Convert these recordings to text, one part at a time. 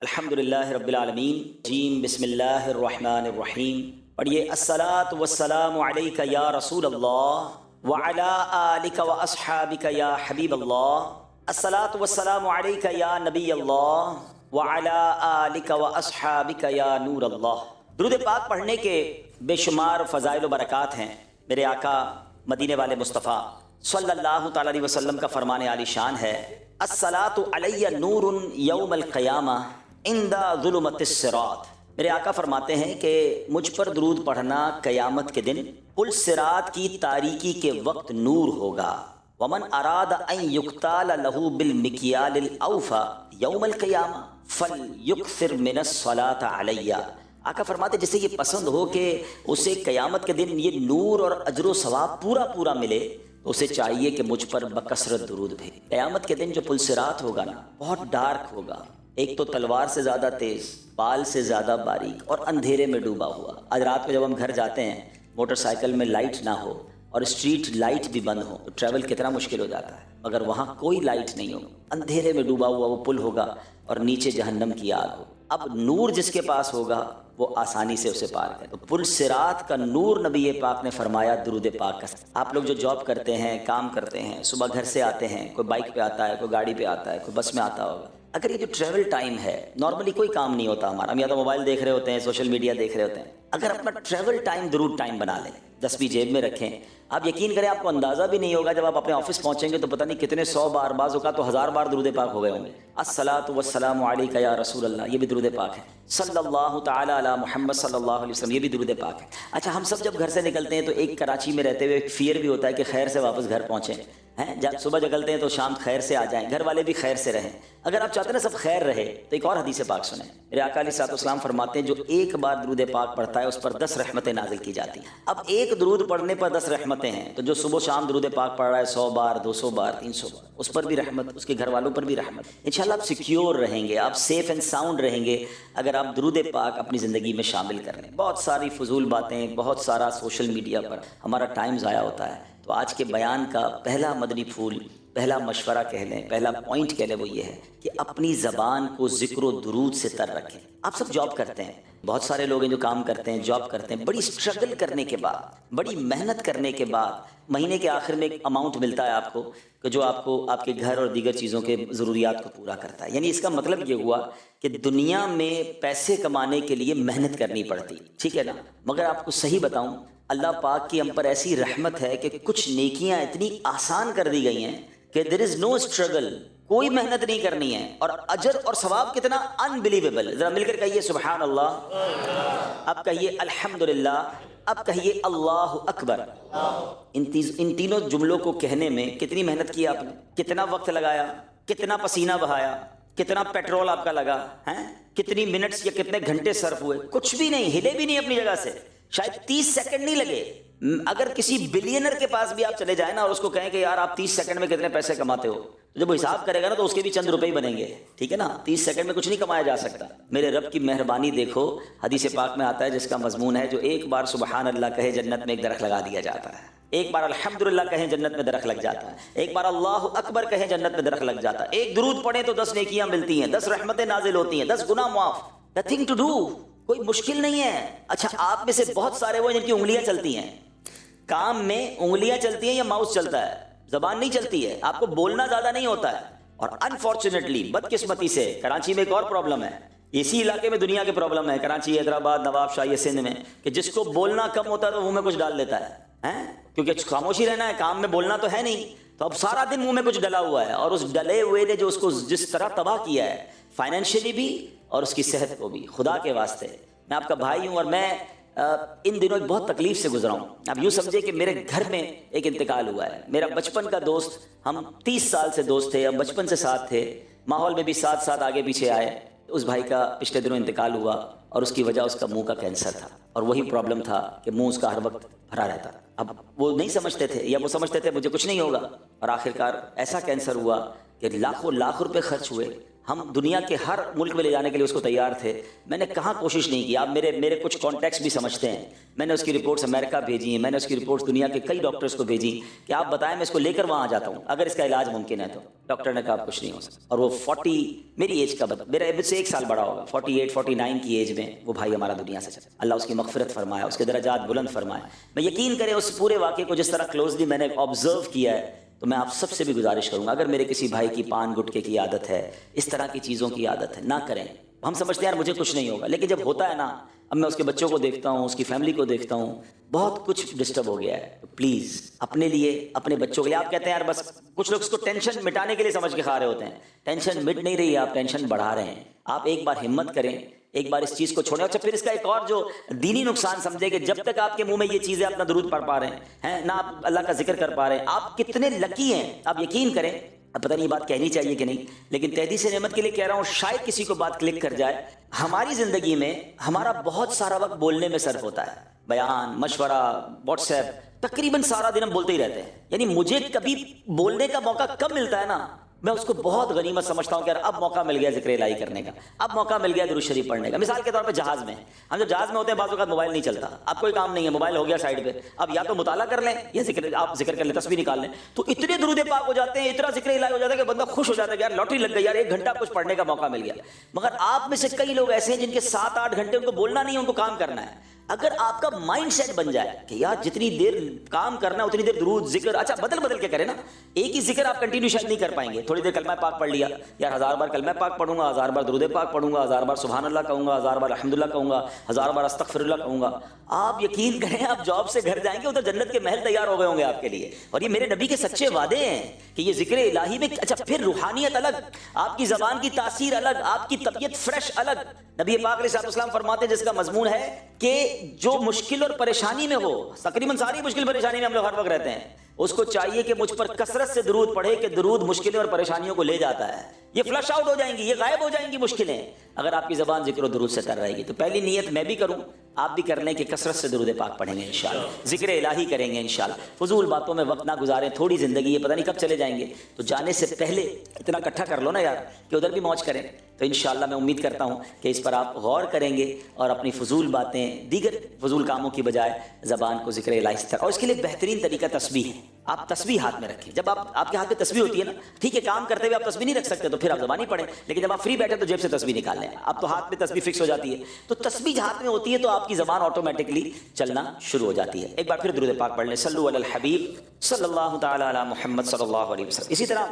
الحمدللہ رب العالمین جیم بسم اللہ الرحمن الرحیم پڑھیے الصلاۃ والسلام علیک یا رسول اللہ وعلی آلک و اصحابک یا حبیب اللہ الصلاۃ والسلام علیک یا نبی اللہ وعلی آلک و اصحابک یا نور اللہ۔ درود پاک پڑھنے کے بے شمار فضائل و برکات ہیں۔ میرے آقا مدینے والے مصطفیٰ صلی اللہ تعالی علیہ وسلم کا فرمان عالی شان ہے، الصلاۃ علی نور یوم القیامہ عند ظلمت الصراط۔ میرے آقا فرماتے ہیں کہ مجھ پر درود پڑھنا قیامت کے دن پل صراط کی تاریکی کے وقت نور ہوگا۔ ومن اراد ان یقتال له بالمکیال الاوفى یوم القیامہ فلیکثر من الصلاۃ علی۔ آقا فرماتے جسے یہ پسند ہو کہ اسے قیامت کے دن یہ نور اور اجر و ثواب پورا ملے تو اسے چاہیے کہ مجھ پر بکثرت درود بھیجے۔ قیامت کے دن جو پل صراط ہوگا نا بہت ڈارک ہوگا، ایک تو تلوار سے زیادہ تیز، بال سے زیادہ باریک اور اندھیرے میں ڈوبا ہوا۔ آج رات کو جب ہم گھر جاتے ہیں موٹر سائیکل میں لائٹ نہ ہو اور اسٹریٹ لائٹ بھی بند ہو تو ٹریول کتنا مشکل ہو جاتا ہے، مگر وہاں کوئی لائٹ نہیں ہو، اندھیرے میں ڈوبا ہوا وہ پل ہوگا اور نیچے جہنم کی آگ ہو۔ اب نور جس کے پاس ہوگا وہ آسانی سے اسے پار کرے۔ تو پل صراط کا نور نبی پاک نے فرمایا درود پاک کا۔ آپ لوگ جو جاب کرتے ہیں، کام کرتے ہیں، صبح گھر سے آتے ہیں، کوئی بائک پہ آتا ہے، کوئی گاڑی پہ آتا ہے، کوئی بس میں آتا ہوگا، اگر یہ جو ٹریول ٹائم ہے، نارملی کوئی کام نہیں ہوتا ہمارا، ہم یا تو موبائل دیکھ رہے ہوتے ہیں، سوشل میڈیا دیکھ رہے ہوتے ہیں، اگر اپنا ٹریول ٹائم درود ٹائم بنا لیں، 10 بھی جیب میں رکھیں، آپ یقین کریں آپ کو اندازہ بھی نہیں ہوگا، جب آپ اپنے آفس پہنچیں گے تو پتہ نہیں کتنے 100 بار، بعض اوقات تو 1000 بار درود پاک ہو گئے ہوں گے۔ الصلاۃ والسلام علیک یا رسول اللہ، یہ بھی درود پاک ہے۔ صلی اللہ تعالی علی محمد صلی اللہ علیہ وسلم، یہ بھی درود پاک ہے۔ اچھا، ہم سب جب گھر سے نکلتے ہیں تو ایک کراچی میں رہتے ہوئے ایک فیئر بھی ہوتا ہے کہ خیر سے واپس گھر پہنچیں، جب صبح نکلتے ہیں تو شام خیر سے آ جائیں، گھر والے بھی خیر سے رہیں۔ اگر آپ چاہتے ہیں نا سب خیر رہے تو ایک اور حدیث پاک سنیں۔ میرے آقا علیہ الصلوۃ والسلام فرماتے ہیں جو ایک بار درود پاک پڑھتا ہے اس پر 10 رحمتیں نازل کی جاتی ہیں۔ اب ایک درود پڑھنے پر 10 رحمتیں ہیں، تو جو صبح و شام درود پاک پڑھ رہا ہے 100 بار، 200 بار، 300 بار، اس پر بھی رحمت، اس کے گھر والوں پر بھی رحمت۔ انشاءاللہ آپ سیکیور رہیں گے، آپ سیف اینڈ ساؤنڈ رہیں گے اگر آپ درود پاک اپنی زندگی میں شامل کر لیں۔ بہت ساری فضول باتیں، بہت سارا سوشل میڈیا پر ہمارا ٹائم ضائع ہوتا ہے، تو آج کے بیان کا پہلا مدنی پھول، پہلا مشورہ کہہ لیں، پہلا پوائنٹ کہہ لیں، وہ یہ ہے کہ اپنی زبان کو ذکر و درود سے تر رکھیں۔ آپ سب جاب کرتے ہیں، بہت سارے لوگ ہیں جو کام کرتے ہیں، جاب کرتے ہیں، بڑی اسٹرگل کرنے کے بعد، بڑی محنت کرنے کے بعد مہینے کے آخر میں ایک اماؤنٹ ملتا ہے آپ کو کہ جو آپ کو آپ کے گھر اور دیگر چیزوں کے ضروریات کو پورا کرتا ہے۔ یعنی اس کا مطلب یہ ہوا کہ دنیا میں پیسے کمانے کے لیے محنت کرنی پڑتی، ٹھیک ہے نا، مگر آپ کو صحیح بتاؤں اللہ پاک کی ہم پر ایسی رحمت ہے کہ کچھ نیکیاں اتنی آسان کر دی گئی ہیں کہ دیر از نو اسٹرگل، کوئی محنت نہیں کرنی ہے، اور اجر اور ثواب کتنا انبلیویبل۔ ذرا مل کر کہیے سبحان اللہ، اب کہیے الحمدللہ، اب کہیے اللہ اکبر۔ ان تینوں جملوں کو کہنے میں کتنی محنت کی آپ نے، کتنا وقت لگایا، کتنا پسینہ بہایا، کتنا پیٹرول آپ کا لگا ہے، کتنی منٹس یا کتنے گھنٹے صرف ہوئے، کچھ بھی نہیں، ہلے بھی نہیں اپنی جگہ سے، شاید 30 سیکنڈ نہیں لگے۔ اگر کسی بلینر کے پاس بھی آپ چلے جائیں نا اور اس کو کہیں کہ یار آپ 30 سیکنڈ میں کتنے پیسے کماتے ہو، تو جب وہ حساب کرے گا نا تو اس کے بھی چند روپے ہی بنیں گے، ٹھیک ہے نا، 30 سیکنڈ میں کچھ نہیں کمایا جا سکتا۔ میرے رب کی مہربانی دیکھو، حدیث پاک میں آتا ہے جس کا مضمون ہے جو ایک بار سبحان اللہ کہے جنت میں ایک درخت لگا دیا جاتا ہے، ایک بار الحمدللہ کہیں جنت میں درخت لگ جاتا ہے، ایک بار اللہ اکبر کہیں جنت میں درخت لگ جاتا ہے، ایک درود پڑھیں تو 10 نیکیاں ملتی ہیں، 10 رحمتیں نازل ہوتی ہیں، 10 گناہ معاف۔ نتھنگ ٹو ڈو، کوئی مشکل نہیں ہے۔ اچھا، آپ میں سے بہت سارے وہ جن کی انگلیاں چلتی ہیں، کام میں انگلیاں چلتی ہیں یا ماؤس چلتا ہے، زبان نہیں چلتی ہے، آپ کو بولنا زیادہ نہیں ہوتا ہے، اور انفارچونیٹلی بدقسمتی سے کراچی میں ایک اور پرابلم ہے، اسی علاقے میں دنیا کی پرابلم ہے، کراچی، حیدرآباد، نواب شاہی، سندھ میں، کہ جس کو بولنا کم ہوتا ہے تو منہ میں کچھ ڈال لیتا ہے، کیونکہ خاموشی رہنا ہے، کام میں بولنا تو ہے نہیں، تو اب سارا دن منہ میں کچھ ڈلا ہوا ہے، اور اس ڈلے ہوئے نے جو اس کو جس طرح تباہ کیا ہے، فائنینشلی بھی اور اس کی صحت کو بھی۔ خدا کے واسطے میں آپ کا بھائی ہوں، اور میں ان دنوں ایک بہت تکلیف سے گزرا ہوں۔ اب یوں سمجھے کہ میرے گھر میں ایک انتقال ہوا ہے، میرا بچپن کا دوست، ہم 30 سال سے دوست تھے، ہم بچپن سے ساتھ تھے، ماحول میں بھی ساتھ آگے پیچھے آئے۔ اس بھائی کا پچھلے دنوں انتقال ہوا، اور اس کی وجہ اس کا منہ کا کینسر تھا، اور وہی پرابلم تھا کہ منہ اس کا ہر وقت بھرا رہتا۔ اب وہ نہیں سمجھتے تھے، یا وہ سمجھتے تھے مجھے کچھ نہیں ہوگا، اور آخرکار ایسا کینسر ہوا کہ لاکھوں لاکھ روپے خرچ ہوئے، ہم دنیا کے ہر ملک میں لے جانے کے لیے اس کو تیار تھے. میں نے کہاں کوشش نہیں کی. آپ میرے کچھ کانٹیکٹس بھی سمجھتے ہیں. میں نے اس کی رپورٹس امریکہ بھیجی ہیں, میں نے اس کی رپورٹس دنیا کے کئی ڈاکٹرز کو بھیجی کہ آپ بتائیں میں اس کو لے کر وہاں جاتا ہوں اگر اس کا علاج ممکن ہے تو. ڈاکٹر نے کہا آپ کچھ نہیں ہو سکتا. اور وہ 40 میری ایج کا میرا اب سے 1 سال بڑا ہوگا, 48 49 کی ایج میں وہ بھائی ہمارا دنیا سے چلا. اللہ اس کی مغفرت فرمایا, اس کے درجات بلند فرمائے. میں یقین کریں اس پورے واقعے کو جس طرح کلوزلی میں نے آبزرو کیا ہے, تو میں آپ سب سے بھی گزارش کروں گا اگر میرے کسی بھائی کی پان گٹکے کی عادت ہے, اس طرح کی چیزوں کی عادت ہے, نہ کریں. ہم سمجھتے ہیں یار مجھے کچھ نہیں ہوگا, لیکن جب ہوتا ہے نا, اب میں اس کے بچوں کو دیکھتا ہوں, اس کی فیملی کو دیکھتا ہوں, بہت کچھ ڈسٹرب ہو گیا ہے. پلیز اپنے لیے, اپنے بچوں کے لیے. آپ کہتے ہیں یار بس کچھ لوگ اس کو ٹینشن مٹانے کے لیے سمجھ کے کھا رہے ہوتے ہیں. ٹینشن مٹ نہیں رہی, آپ ٹینشن بڑھا رہے ہیں. آپ ایک بار ہمت کریں, ایک بار اس چیز کو چھوڑیں. اچھا پھر اس کا ایک اور جو دینی نقصان سمجھے کہ جب تک آپ کے منہ میں یہ چیزیں اپنا درود پڑھ پا رہے ہیں, نہ آپ اللہ کا ذکر کر پا رہے ہیں, آپ کتنے لکی ہیں. آپ یقین کریں, اب پتہ نہیں یہ بات کہنی چاہیے کہ نہیں, لیکن تحدیث نعمت کے لیے کہہ رہا ہوں, شاید کسی کو بات کلک کر جائے. ہماری زندگی میں ہمارا بہت سارا وقت بولنے میں صرف ہوتا ہے, بیان, مشورہ, واٹس ایپ, تقریباً سارا دن ہم بولتے ہی رہتے ہیں. یعنی مجھے کبھی بولنے کا موقع کب ملتا ہے نا, میں اس کو بہت غنیمت سمجھتا ہوں کہ یار اب موقع مل گیا ذکر الہی کرنے کا, اب موقع مل گیا درود شریف پڑھنے کا. مثال کے طور پہ جہاز میں, ہم جب جہاز میں ہوتے ہیں بعض اوقات موبائل نہیں چلتا, اب کوئی کام نہیں ہے, موبائل ہو گیا سائڈ پہ, اب یا تو مطالعہ کر لیں یا آپ ذکر کر لیں, تسبیح نکال لیں, تو اتنے درود پاک ہو جاتے ہیں, اتنا ذکر الہی ہو جاتا ہے کہ بندہ خوش ہو جاتا ہے کہ یار لاٹری لگ گئی, یار 1 گھنٹہ کچھ پڑھنے کا موقع مل گیا. مگر آپ میں سے کئی لوگ ایسے ہیں جن کے 7-8 گھنٹے ان کو بولنا نہیں ہے, ان کو کام کرنا ہے. اگر آپ کا مائنڈ سیٹ بن جائے کہ یار جتنی دیر کام کرنا اتنی دیر درود ذکر, اچھا بدل کے کریں نا, ایک ہی ذکر آپ کنٹینیو شاید نہیں کر پائیں گے. تھوڑی دیر کلمہ پاک پڑھ لیا, یار 1000 بار کلمہ پاک پڑھوں گا, 1000 بار درود پاک پڑھوں گا, 1000 بار سبحان اللہ کہوں گا, 1000 بار الحمدللہ کہوں گا, 1000 بار استغفر اللہ کہوں گا. آپ یقین کریں آپ جاب سے گھر جائیں گے ادھر جنت کے محل تیار ہو گئے ہوں گے آپ کے لیے. اور یہ میرے نبی کے سچے وعدے ہیں کہ یہ ذکر الہی میں. اچھا پھر روحانیت الگ, آپ کی زبان کی تاثیر الگ, آپ کی طبیعت فریش الگ. نبی پاک علیہ السلام فرماتے ہیں جس کا مضمون ہے کہ جو مشکل اور پریشانی میں ہو, تقریباً ساری مشکل پریشانی میں ہم لوگ ہر وقت رہتے ہیں, اس کو چاہیے کہ مجھ پر کثرت سے درود پڑھے کہ درود مشکلیں اور پریشانیوں کو لے جاتا ہے. یہ فلش آؤٹ ہو جائیں گی, یہ غائب ہو جائیں گی مشکلیں اگر آپ کی زبان ذکر و درود سے تر رہے گی. تو پہلی نیت میں بھی کروں, آپ بھی کر لیں کہ کثرت سے درود پاک پڑھیں گے انشاءاللہ, ذکر الہی کریں گے انشاءاللہ. فضول باتوں میں وقت نہ گزاریں, تھوڑی زندگی ہے, پتہ نہیں کب چلے جائیں گے. تو جانے سے پہلے اتنا اکٹھا کر لو نا یار کہ ادھر بھی موج کریں. تو انشاءاللہ میں امید کرتا ہوں کہ اس پر آپ غور کریں گے اور اپنی فضول باتیں, دیگر فضول کاموں کی بجائے زبان کو ذکر الہی سے. اور اس کے لیے بہترین طریقہ تسبیح ہے. آپ تسبیح ہاتھ میں رکھیں. جب آپ کے ہاتھ میں تسبیح ہوتی ہے نا, ٹھیک ہے کام کرتے ہوئے آپ تسبیح نہیں رکھ سکتے تو پھر آپ زبان ہی پڑھیں, لیکن جب آپ فری بیٹھے تو جیب سے تسبیح نکال لیں. اب تو ہاتھ میں تسبیح فکس ہو جاتی ہے, تو تسبیح ہاتھ میں ہوتی ہے تو آپ کی زبان آٹومیٹکلی چلنا شروع ہو جاتی ہے. ایک بار پھر درود پاک پڑھ لیں, صلو علی الحبیب صلی اللہ تعالی علی محمد صلی اللہ علیہ وسلم. اسی طرح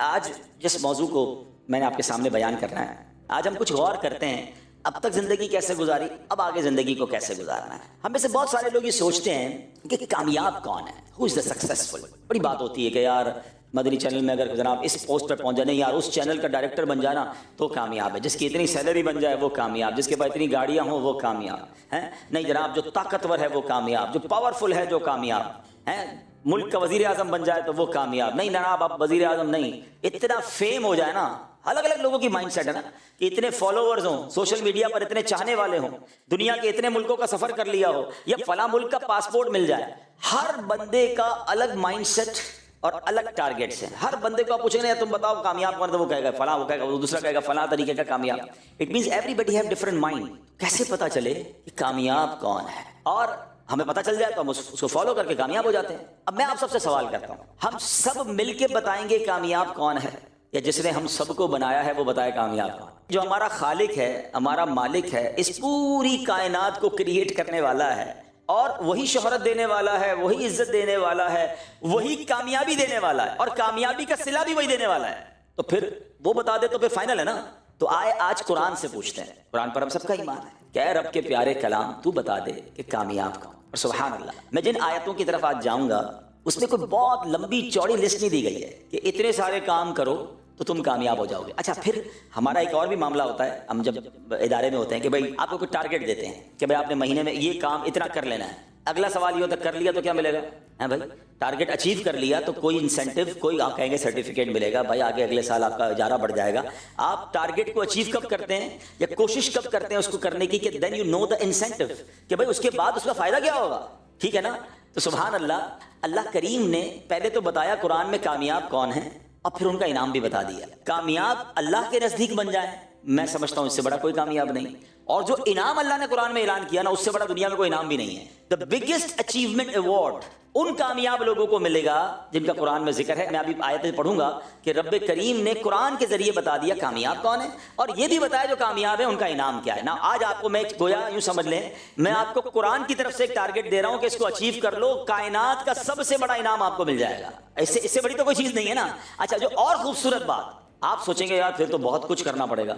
آج جس موضوع کو میں نے آپ کے سامنے بیان کرنا ہے, آج ہم کچھ غور کرتے ہیں اب تک زندگی کیسے گزاری, اب آگے زندگی کو کیسے گزارنا ہے. ہم میں سے بہت سارے لوگ یہ سوچتے ہیں کہ کامیاب کون ہے, ہو از دا سکسیسفل. بڑی بات ہوتی ہے کہ یار مدنی چینل میں اگر جناب اس پوسٹ پر پہنچ جائے, نہیں یار اس چینل کا ڈائریکٹر بن جانا تو کامیاب ہے, جس کی اتنی سیلری بن جائے وہ کامیاب, جس کے پاس اتنی گاڑیاں ہوں وہ کامیاب ہیں. نہیں جناب, جو طاقتور ہے وہ کامیاب, جو پاورفل ہے جو کامیاب ہیں, ملک کا وزیر اعظم بن جائے تو وہ کامیاب. نہیں جناب آپ وزیر اعظم نہیں, اتنا فیم ہو جائے نا. الگ الگ لوگوں کی مائنڈ سیٹ ہے نا, کہ اتنے فالوورز ہوں, سوشل میڈیا پر اتنے چاہنے والے ہوں, دنیا کے اتنے ملکوں کا سفر کر لیا ہو, یا فلاں ملک کا پاسپورٹ مل جائے. ہر بندے کا الگ مائنڈ سیٹ اور الگ ٹارگیٹس ہیں. ہر بندے کو آپ پوچھیں گے تم بتاؤ کامیاب کون, تو وہ کہے گا فلاں, وہ کہے گا, وہ دوسرا کہے گا فلاں طریقے کا کامیاب. It means everybody have different mind. کیسے پتا چلے کہ کامیاب کون ہے, اور ہمیں پتہ چل جائے تو ہم اس کو فالو کر کے کامیاب ہو جاتے ہیں. اب میں آپ سب سے سوال کرتا ہوں, ہم سب مل کے بتائیں گے کامیاب کون ہے, یا جس نے ہم سب کو بنایا ہے وہ بتائے کامیاب کون؟ جو ہمارا خالق ہے, ہمارا مالک ہے, اس پوری کائنات کو کریٹ کرنے والا ہے, اور وہی شہرت دینے والا ہے, وہی عزت دینے والا ہے, وہی کامیابی دینے والا ہے, اور کامیابی کا صلہ بھی وہی دینے والا ہے. تو پھر وہ بتا دے تو پھر فائنل ہے نا. تو آئے آج قرآن سے پوچھتے ہیں, قرآن پر ہم سب کا ایمان ہے, کہ اے رب کے پیارے کلام تو بتا دے کہ کامیاب کون. اور سبحان اللہ, میں جن آیتوں کی طرف آج جاؤں گا اس میں کوئی بہت لمبی چوڑی لسٹ نہیں دی گئی ہے کہ اتنے سارے کام کرو تو تم کامیاب ہو جاؤ گے. اچھا پھر ہمارا ایک اور بھی معاملہ ہوتا ہے, ہم جب ادارے میں ہوتے ہیں کہ بھائی آپ کو کوئی ٹارگیٹ دیتے ہیں کہ بھائی آپ نے مہینے میں یہ کام اتنا کر لینا ہے. اگلا سوال یہ ہوتا ہے کر لیا تو کیا ملے گا؟ بھائی ٹارگیٹ اچیو کر لیا تو کوئی انسینٹیو, کوئی آپ کہیں گے سرٹیفکیٹ ملے گا, بھائی آگے اگلے سال آپ کا اجارہ بڑھ جائے گا. آپ ٹارگیٹ کو اچیو کب کرتے ہیں, یا کوشش کب کرتے ہیں اس کو کرنے کی, کہ then you know the incentive, کہ بھائی اس کے بعد اس کا فائدہ کیا ہوگا. ٹھیک ہے نا. تو سبحان اللہ, اللہ کریم نے پہلے تو بتایا قرآن میں کامیاب کون ہے, اور پھر ان کا انعام بھی بتا دیا. کامیاب اللہ کے نزدیک بن جائے میں سمجھتا ہوں اس سے بڑا کوئی کامیاب نہیں. اور جو انعام اللہ نے قرآن میں اعلان کیا نا اس سے بڑا دنیا میں کوئی انعام بھی نہیں ہے. دا بگیسٹ اچیومنٹ ایوارڈ ان کامیاب لوگوں کو ملے گا جن کا قرآن میں ذکر ہے. میں ابھی آیتیں پڑھوں گا کہ رب کریم نے قرآن کے ذریعے بتا دیا کامیاب کون ہے اور یہ بھی بتایا جو کامیاب ہے ان کا انعام کیا ہے. نا آج آپ کو میں گویا یوں سمجھ لیں میں آپ کو قرآن کی طرف سے ایک ٹارگٹ دے رہا ہوں کہ اس کو اچیو کر لو, کائنات کا سب سے بڑا انعام آپ کو مل جائے گا. اس سے بڑی تو کوئی چیز نہیں ہے نا. اچھا جو اور خوبصورت بات آپ سوچیں گے یار پھر تو بہت کچھ کرنا پڑے گا,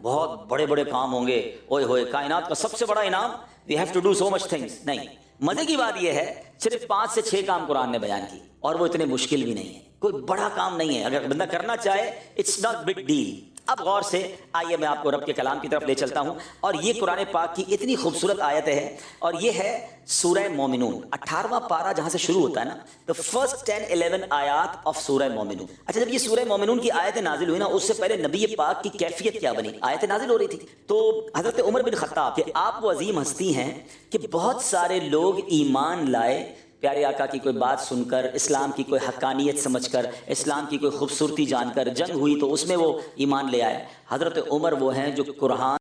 بہت بڑے بڑے کام ہوں گے, اوئے ہوئے کائنات کا سب سے بڑا انعام we have to do so much things. نہیں, مزے کی بات یہ ہے صرف 5 سے 6 کام قرآن نے بیان کی اور وہ اتنے مشکل بھی نہیں ہے, کوئی بڑا کام نہیں ہے. اگر بندہ کرنا چاہے اٹس ناٹ بگ ڈیل. اب غور سے آئیے میں آپ کو رب کے کلام کی طرف لے چلتا ہوں اور یہ قرآن پاک کی اتنی خوبصورت آیت ہے اور یہ ہے سورہ مومنون 18واں پارہ جہاں سے شروع ہوتا ہے نا, the first 10-11 آیات آف سورہ مومنون. اچھا جب یہ سورہ مومنون کی آیتیں نازل ہوئی نا اس سے پہلے نبی پاک کی کیفیت کیا بنی؟ آیتیں نازل ہو رہی تھی تو حضرت عمر بن خطاب کہ آپ وہ عظیم ہستی ہیں کہ بہت سارے لوگ ایمان لائے پیارے آقا کی کوئی بات سن کر, اسلام کی کوئی حقانیت سمجھ کر, اسلام کی کوئی خوبصورتی جان کر. جنگ ہوئی تو اس میں وہ ایمان لے آئے. حضرت عمر وہ ہیں جو قرآن